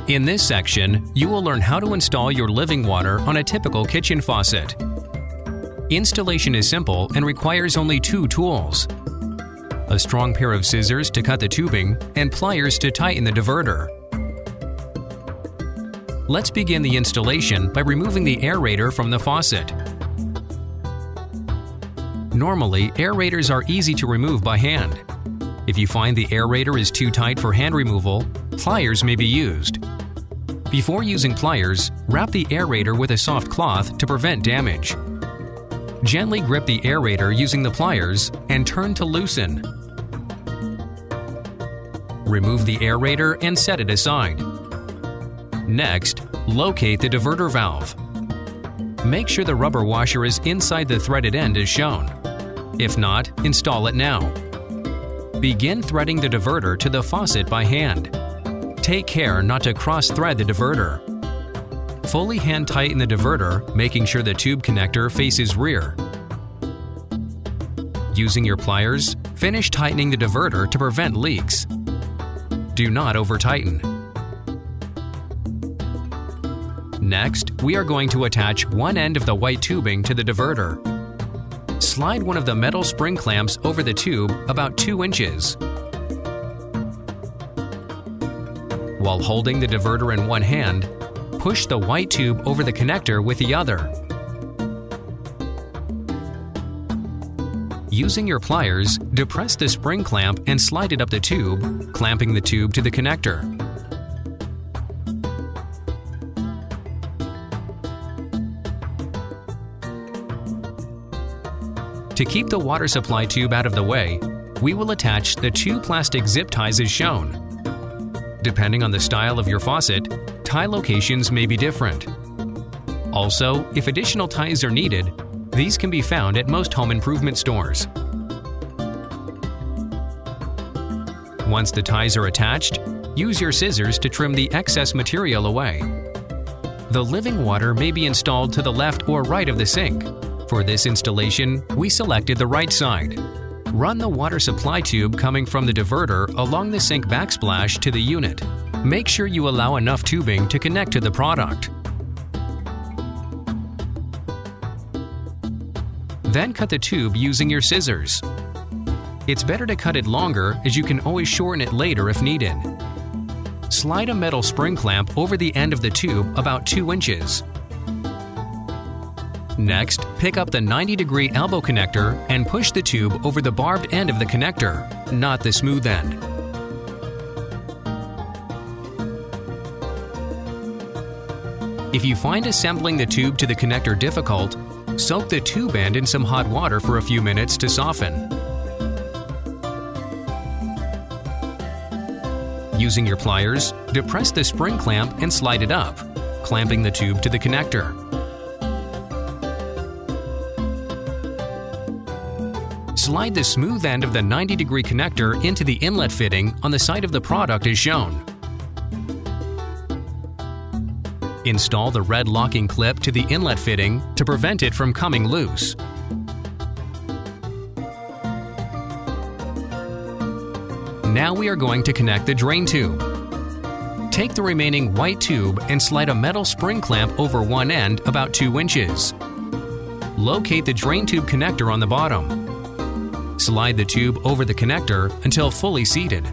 In this section, you will learn how to install your LivingWater on a typical kitchen faucet. Installation is simple and requires only 2 tools: a strong pair of scissors to cut the tubing and pliers to tighten the diverter. Let's begin the installation by removing the aerator from the faucet. Normally, aerators are easy to remove by hand. If you find the aerator is too tight for hand removal, pliers may be used. Before using pliers, wrap the aerator with a soft cloth to prevent damage. Gently grip the aerator using the pliers and turn to loosen. Remove the aerator and set it aside. Next, locate the diverter valve. Make sure the rubber washer is inside the threaded end as shown. If not, install it now. Begin threading the diverter to the faucet by hand. Take care not to cross-thread the diverter. Fully hand-tighten the diverter, making sure the tube connector faces rear. Using your pliers, finish tightening the diverter to prevent leaks. Do not over-tighten. Next, we are going to attach one end of the white tubing to the diverter. Slide one of the metal spring clamps over the tube about 2 inches. While holding the diverter in one hand, push the white tube over the connector with the other. Using your pliers, depress the spring clamp and slide it up the tube, clamping the tube to the connector. To keep the water supply tube out of the way, we will attach the 2 plastic zip ties as shown. Depending on the style of your faucet, tie locations may be different. Also, if additional ties are needed, these can be found at most home improvement stores. Once the ties are attached, use your scissors to trim the excess material away. The LivingWater may be installed to the left or right of the sink. For this installation, we selected the right side. Run the water supply tube coming from the diverter along the sink backsplash to the unit. Make sure you allow enough tubing to connect to the product. Then cut the tube using your scissors. It's better to cut it longer, as you can always shorten it later if needed. Slide a metal spring clamp over the end of the tube about 2 inches. Next, pick up the 90-degree elbow connector and push the tube over the barbed end of the connector, not the smooth end. If you find assembling the tube to the connector difficult, soak the tube end in some hot water for a few minutes to soften. Using your pliers, depress the spring clamp and slide it up, clamping the tube to the connector. Slide the smooth end of the 90-degree connector into the inlet fitting on the side of the product as shown. Install the red locking clip to the inlet fitting to prevent it from coming loose. Now we are going to connect the drain tube. Take the remaining white tube and slide a metal spring clamp over one end about 2 inches. Locate the drain tube connector on the bottom. Slide the tube over the connector until fully seated.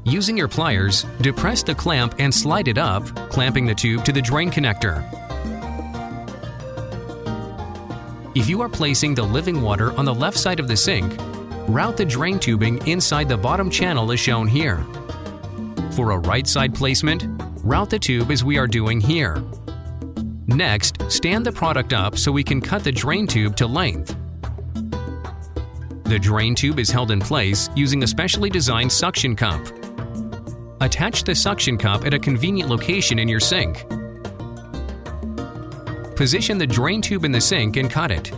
Using your pliers, depress the clamp and slide it up, clamping the tube to the drain connector. If you are placing the LivingWater on the left side of the sink, route the drain tubing inside the bottom channel as shown here. For a right side placement, route the tube as we are doing here. Next, stand the product up so we can cut the drain tube to length. The drain tube is held in place using a specially designed suction cup. Attach the suction cup at a convenient location in your sink. Position the drain tube in the sink and cut it.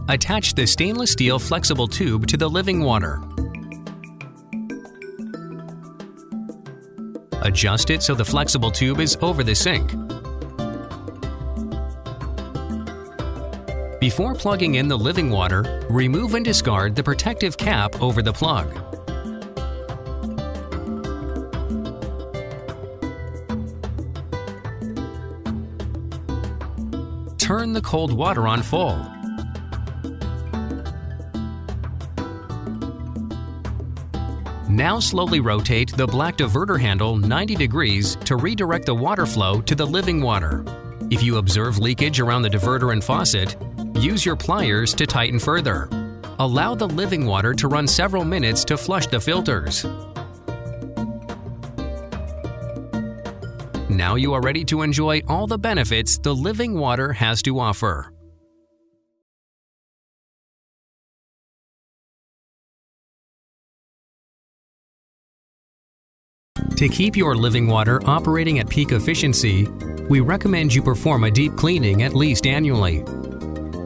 Attach the stainless steel flexible tube to the LivingWater. Adjust it so the flexible tube is over the sink. Before plugging in the LivingWater, remove and discard the protective cap over the plug. Turn the cold water on full. Now slowly rotate the black diverter handle 90 degrees to redirect the water flow to the LivingWater. If you observe leakage around the diverter and faucet, use your pliers to tighten further. Allow the LivingWater to run several minutes to flush the filters. Now you are ready to enjoy all the benefits the LivingWater has to offer. To keep your LivingWater operating at peak efficiency, we recommend you perform a deep cleaning at least annually.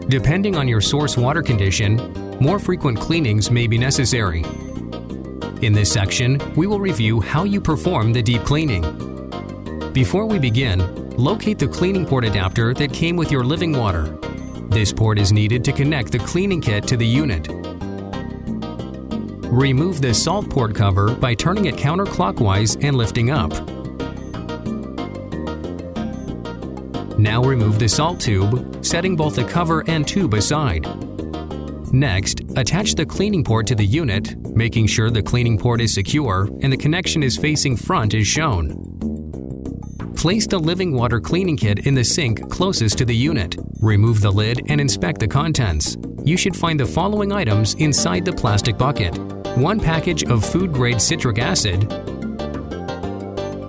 Depending on your source water condition, more frequent cleanings may be necessary. In this section, we will review how you perform the deep cleaning. Before we begin, locate the cleaning port adapter that came with your LivingWater. This port is needed to connect the cleaning kit to the unit. Remove the salt port cover by turning it counterclockwise and lifting up. Now remove the salt tube, setting both the cover and tube aside. Next, attach the cleaning port to the unit, making sure the cleaning port is secure and the connection is facing front as shown. Place the LivingWater cleaning kit in the sink closest to the unit. Remove the lid and inspect the contents. You should find the following items inside the plastic bucket: 1 package of food-grade citric acid,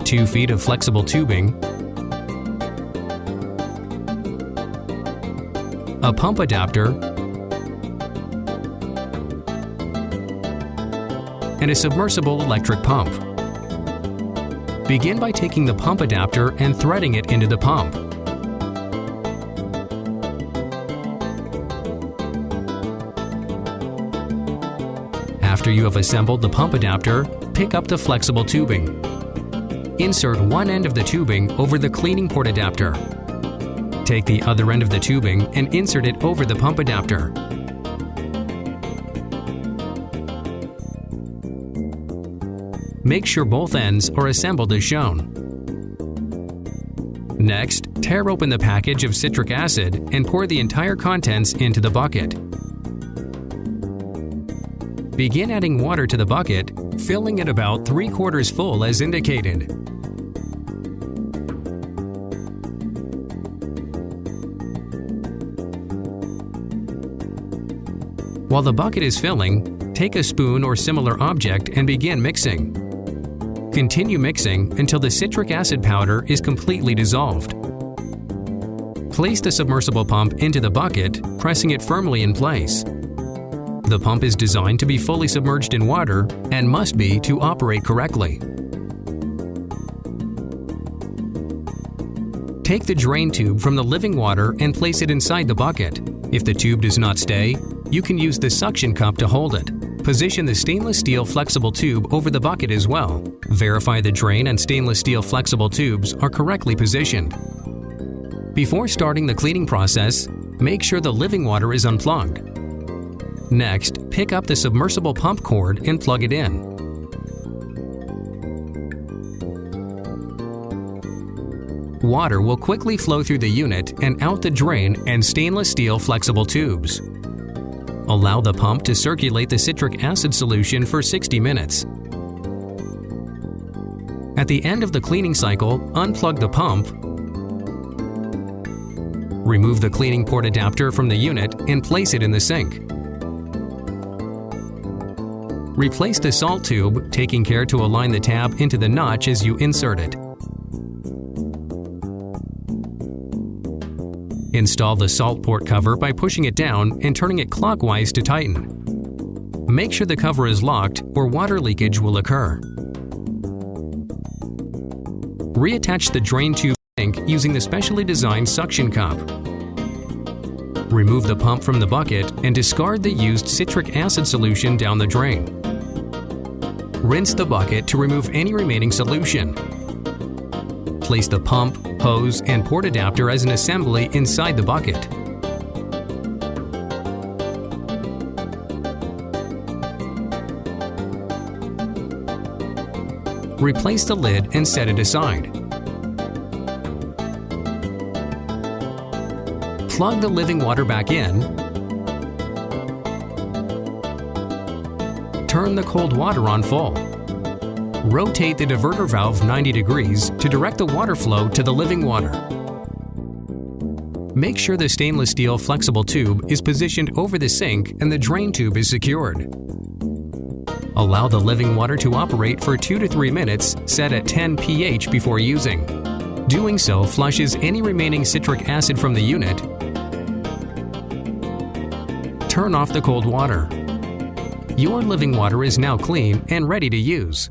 2 feet of flexible tubing, a pump adapter, and a submersible electric pump. Begin by taking the pump adapter and threading it into the pump. After you have assembled the pump adapter, pick up the flexible tubing. Insert one end of the tubing over the cleaning port adapter. Take the other end of the tubing and insert it over the pump adapter. Make sure both ends are assembled as shown. Next, tear open the package of citric acid and pour the entire contents into the bucket. Begin adding water to the bucket, filling it about 3/4 full as indicated. While the bucket is filling, take a spoon or similar object and begin mixing. Continue mixing until the citric acid powder is completely dissolved. Place the submersible pump into the bucket, pressing it firmly in place. The pump is designed to be fully submerged in water and must be to operate correctly. Take the drain tube from the LivingWater and place it inside the bucket. If the tube does not stay, you can use the suction cup to hold it. Position the stainless steel flexible tube over the bucket as well. Verify the drain and stainless steel flexible tubes are correctly positioned. Before starting the cleaning process, make sure the LivingWater is unplugged. Next, pick up the submersible pump cord and plug it in. Water will quickly flow through the unit and out the drain and stainless steel flexible tubes. Allow the pump to circulate the citric acid solution for 60 minutes. At the end of the cleaning cycle, unplug the pump, remove the cleaning port adapter from the unit and place it in the sink. Replace the salt tube, taking care to align the tab into the notch as you insert it. Install the salt port cover by pushing it down and turning it clockwise to tighten. Make sure the cover is locked or water leakage will occur. Reattach the drain tube sink using the specially designed suction cup. Remove the pump from the bucket and discard the used citric acid solution down the drain. Rinse the bucket to remove any remaining solution. Place the pump, hose, and port adapter as an assembly inside the bucket. Replace the lid and set it aside. Plug the LivingWater back in. Turn the cold water on full. Rotate the diverter valve 90 degrees to direct the water flow to the LivingWater. Make sure the stainless steel flexible tube is positioned over the sink and the drain tube is secured. Allow the LivingWater to operate for 2 to 3 minutes, set at 10 pH before using. Doing so flushes any remaining citric acid from the unit. Turn off the cold water. Your LivingWater is now clean and ready to use.